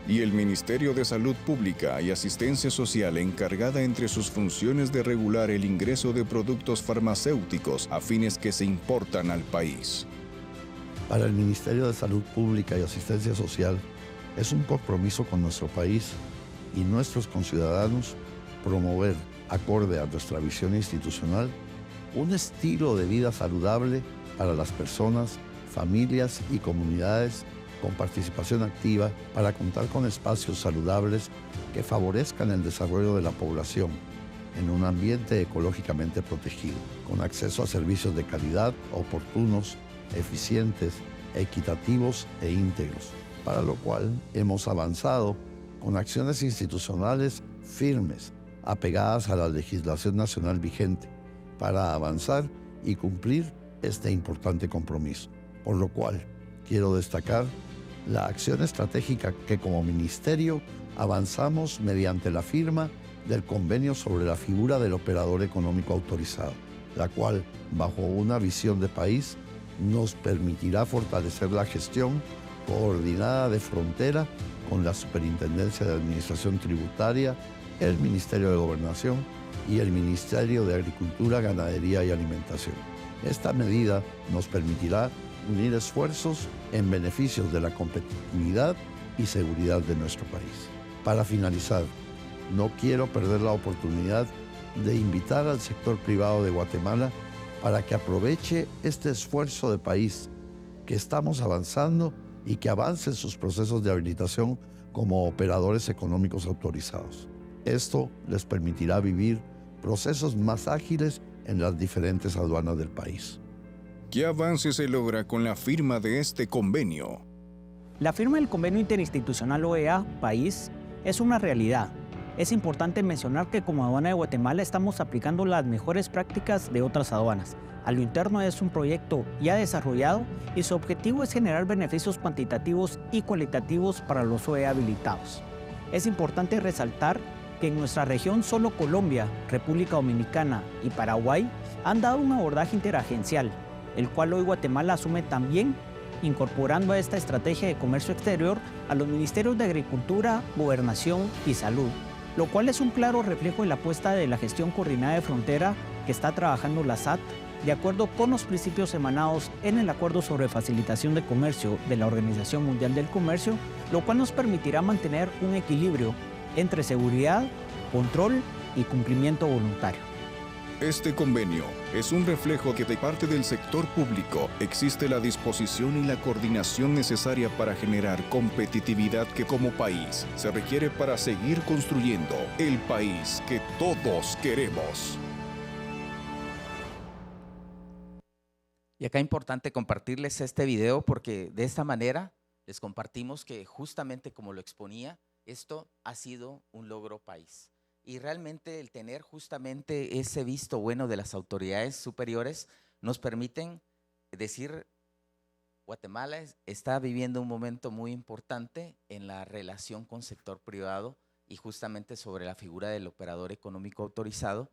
F: Y el Ministerio de Salud Pública y Asistencia Social, encargada entre sus funciones de regular el ingreso de productos farmacéuticos a fines que se importan al país.
J: Para el Ministerio de Salud Pública y Asistencia Social, es un compromiso con nuestro país y nuestros conciudadanos promover, acorde a nuestra visión institucional, un estilo de vida saludable para las personas, familias y comunidades con participación activa para contar con espacios saludables que favorezcan el desarrollo de la población en un ambiente ecológicamente protegido, con acceso a servicios de calidad, oportunos, eficientes, equitativos e íntegros, para lo cual hemos avanzado con acciones institucionales firmes, apegadas a la legislación nacional vigente, para avanzar y cumplir este importante compromiso. Por lo cual, quiero destacar la acción estratégica que como ministerio avanzamos mediante la firma del convenio sobre la figura del operador económico autorizado, la cual, bajo una visión de país, nos permitirá fortalecer la gestión coordinada de frontera con la Superintendencia de Administración Tributaria, el Ministerio de Gobernación y el Ministerio de Agricultura, Ganadería y Alimentación. Esta medida nos permitirá unir esfuerzos en beneficio de la competitividad y seguridad de nuestro país. Para finalizar, no quiero perder la oportunidad de invitar al sector privado de Guatemala para que aproveche este esfuerzo de país que estamos avanzando y que avance en sus procesos de habilitación como operadores económicos autorizados. Esto les permitirá vivir procesos más ágiles en las diferentes aduanas del país.
F: ¿Qué avance se logra con la firma de este convenio?
G: La firma del Convenio Interinstitucional OEA-País es una realidad. Es importante mencionar que como aduana de Guatemala estamos aplicando las mejores prácticas de otras aduanas. A lo interno es un proyecto ya desarrollado y su objetivo es generar beneficios cuantitativos y cualitativos para los OEA habilitados. Es importante resaltar que en nuestra región solo Colombia, República Dominicana y Paraguay han dado un abordaje interagencial, el cual hoy Guatemala asume también, incorporando a esta estrategia de comercio exterior a los ministerios de Agricultura, Gobernación y Salud, lo cual es un claro reflejo de la apuesta de la gestión coordinada de frontera que está trabajando la SAT de acuerdo con los principios emanados en el Acuerdo sobre Facilitación de Comercio de la Organización Mundial del Comercio, lo cual nos permitirá mantener un equilibrio entre seguridad, control y cumplimiento voluntario.
F: Este convenio es un reflejo que de parte del sector público existe la disposición y la coordinación necesaria para generar competitividad que como país se requiere para seguir construyendo el país que todos queremos.
E: Y acá es importante compartirles este video porque de esta manera les compartimos que justamente como lo exponía, esto ha sido un logro país. Y realmente el tener justamente ese visto bueno de las autoridades superiores nos permiten decir, Guatemala está viviendo un momento muy importante en la relación con sector privado y justamente sobre la figura del operador económico autorizado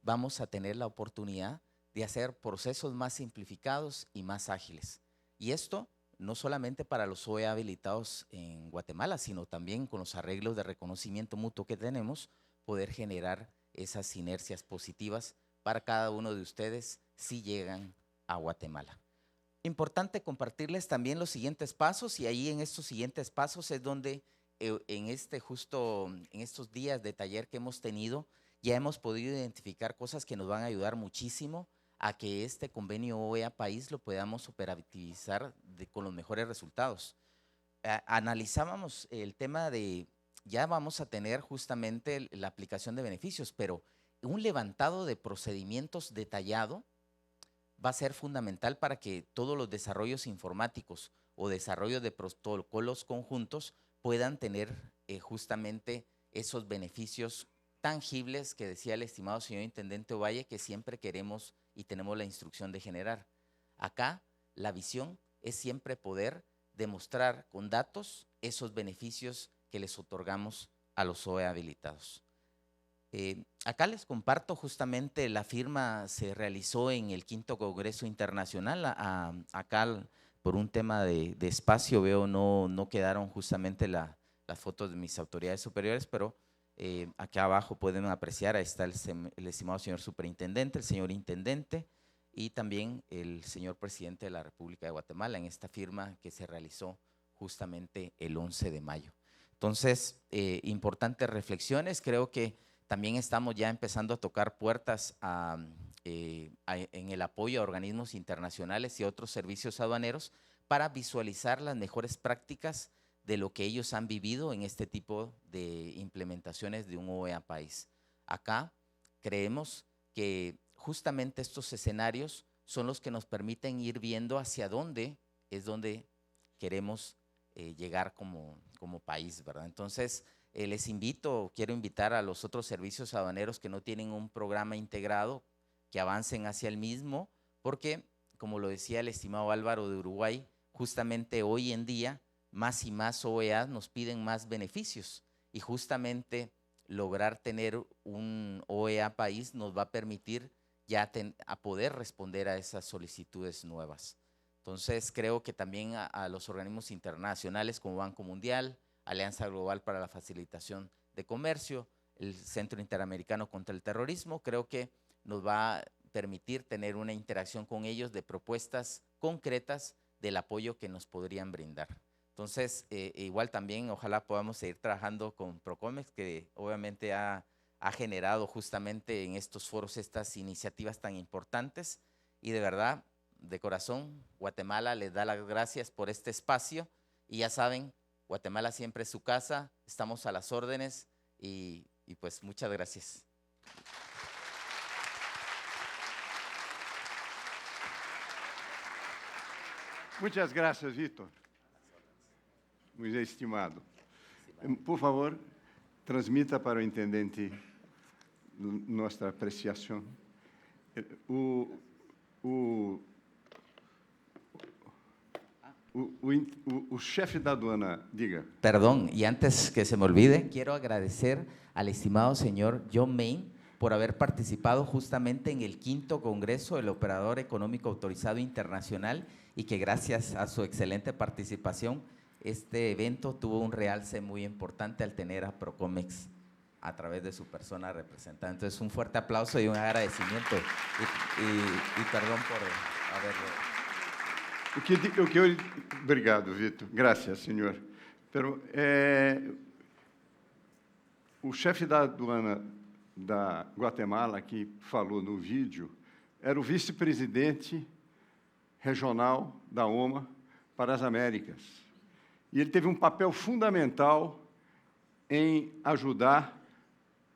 E: vamos a tener la oportunidad de hacer procesos más simplificados y más ágiles. Y esto no solamente para los OEA habilitados en Guatemala, sino también con los arreglos de reconocimiento mutuo que tenemos, poder generar esas inercias positivas para cada uno de ustedes si llegan a Guatemala. Importante compartirles también los siguientes pasos y ahí en estos siguientes pasos es donde en estos días de taller que hemos tenido ya hemos podido identificar cosas que nos van a ayudar muchísimo a que este convenio OEA País lo podamos operativizar con los mejores resultados. Analizábamos el tema de, ya vamos a tener justamente la aplicación de beneficios, pero un levantado de procedimientos detallado va a ser fundamental para que todos los desarrollos informáticos o desarrollo de protocolos conjuntos puedan tener justamente esos beneficios tangibles que decía el estimado señor Intendente Ovalle que siempre queremos y tenemos la instrucción de generar. Acá la visión es siempre poder demostrar con datos esos beneficios que les otorgamos a los OEA habilitados. Acá les comparto justamente la firma se realizó en el 5º Congreso Internacional. Acá por un tema de espacio veo no quedaron justamente las fotos de mis autoridades superiores, pero acá abajo pueden apreciar, ahí está el estimado señor superintendente, el señor intendente y también el señor presidente de la República de Guatemala en esta firma que se realizó justamente el 11 de mayo. Entonces, importantes reflexiones, creo que también estamos ya empezando a tocar puertas en el apoyo a organismos internacionales y otros servicios aduaneros para visualizar las mejores prácticas de lo que ellos han vivido en este tipo de implementaciones de un OEA País. Acá creemos que justamente estos escenarios son los que nos permiten ir viendo hacia dónde es donde queremos llegar como país, ¿verdad? Entonces, quiero invitar a los otros servicios aduaneros que no tienen un programa integrado, que avancen hacia el mismo, porque, como lo decía el estimado Álvaro de Uruguay, justamente hoy en día, más y más OEA nos piden más beneficios y justamente lograr tener un OEA País nos va a permitir ya a poder responder a esas solicitudes nuevas. Entonces, creo que también a los organismos internacionales como Banco Mundial, Alianza Global para la Facilitación de Comercio, el Centro Interamericano contra el Terrorismo, creo que nos va a permitir tener una interacción con ellos de propuestas concretas del apoyo que nos podrían brindar. Entonces, igual también ojalá podamos seguir trabajando con Procomex, que obviamente ha generado justamente en estos foros estas iniciativas tan importantes y de verdad, de corazón, Guatemala les da las gracias por este espacio y ya saben, Guatemala siempre es su casa, estamos a las órdenes y pues muchas gracias.
A: Muitas graças, Vitor. Muito estimado. Por favor, transmita para o intendente nossa apreciação. O chefe da aduana, diga.
E: Perdón, y antes que se me olvide, quiero agradecer al estimado señor John Main por haber participado justamente en el 5º Congreso del Operador Económico Autorizado Internacional y que gracias a su excelente participación, este evento tuvo un realce muy importante al tener a Procomex a través de su persona representada. Entonces, un fuerte aplauso y un agradecimiento y perdón por haberlo.
A: Obrigado, Vitor. Graças, senhor. Pero, o chefe da aduana da Guatemala, que falou no vídeo, era o vice-presidente regional da OMA para as Américas. E ele teve um papel fundamental em ajudar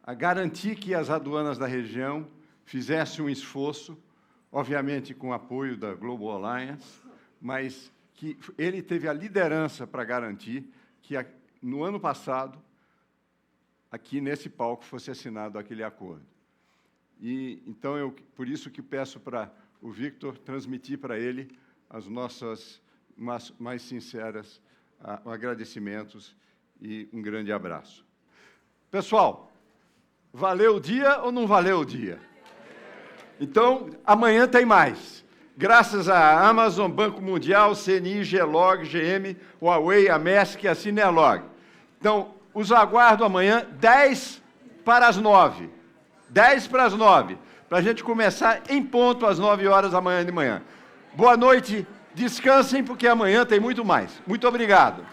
A: a garantir que as aduanas da região fizessem um esforço, obviamente com o apoio da Global Alliance, mas que ele teve a liderança para garantir que, no ano passado, aqui nesse palco fosse assinado aquele acordo. E então por isso que peço para o Victor transmitir para ele as nossas mais sinceras agradecimentos e um grande abraço. Pessoal, valeu o dia ou não valeu o dia? Então, amanhã tem mais. Graças à Amazon, Banco Mundial, CNI, Gelog, GM, Huawei, a Maersk e a Cinealog. Então, os aguardo amanhã, 10 para as 9. 10 para as 9, para a gente começar em ponto às 9 horas da manhã de manhã. Boa noite, descansem, porque amanhã tem muito mais. Muito obrigado.